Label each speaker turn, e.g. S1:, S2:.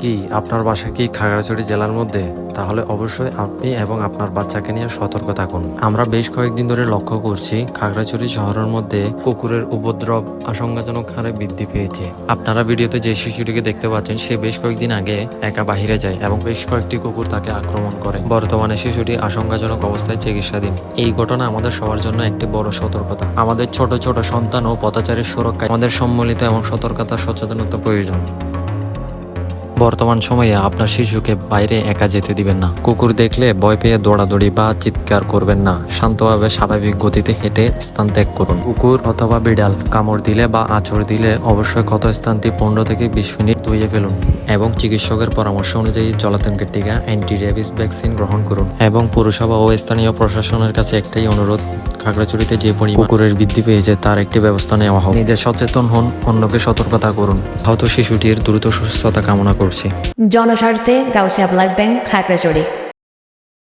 S1: কি আপনার বাসা কি খাগড়াছড়ি জেলার মধ্যে? তাহলে অবশ্যই আপনি এবং আপনার বাচ্চাকে নিয়ে সতর্ক থাকুন। আমরা বেশ কয়েকদিন ধরে লক্ষ্য করছি খাগড়াছড়ি শহরের মধ্যে কুকুরের উপদ্রব আশঙ্কাজনক হারে বৃদ্ধি পেয়েছে। আপনারা ভিডিওতে যে শিশুটিকে দেখতে পাচ্ছেন সে বেশ কয়েকদিন আগে একা বাহিরে যায় এবং বেশ কয়েকটি কুকুর তাকে আক্রমণ করে। বর্তমানে শিশুটি আশঙ্কাজনক অবস্থায় চিকিৎসাধীন। এই ঘটনা আমাদের সবার জন্য একটি বড় সতর্কতা। আমাদের ছোট ছোট সন্তান ও পথচারীর সুরক্ষায় আমাদের সম্মিলিত এবং সতর্কতা সচেতনতা প্রয়োজন। বর্তমান সময়ে আপনার শিশুকে বাইরে একা যেতে দিবেন না। কুকুর দেখলে ভয় পেয়ে দৌড়াদৌড়ি বা চিৎকার করবেন না। শান্তভাবে স্বাভাবিক গতিতে হেঁটে স্থান ত্যাগ করুন। কুকুর অথবা বিড়াল কামড় দিলে বা আঁচড় দিলে অবশ্যই ক্ষত স্থানটি 15 থেকে 20 মিনিট ধুয়ে ফেলুন এবং চিকিৎসকের পরামর্শ অনুযায়ী জলাতঙ্কের টিকা অ্যান্টি রেবিস ভ্যাকসিন গ্রহণ করুন। এবং পুরসভা ও স্থানীয় প্রশাসনের কাছে একটাই অনুরোধ, খাগড়াছড়িতে যে পরিমাণ কুকুরের বৃদ্ধি পেয়েছে তার একটি ব্যবস্থা নেওয়া হোক। নিজে সচেতন হন, অন্যকে সতর্কতা করুন। আহত শিশুটির দ্রুত সুস্থতা কামনা করছি।
S2: জনস্বার্থে গাউসিয়া ব্লাড ব্যাংক, খাগড়াছড়ি।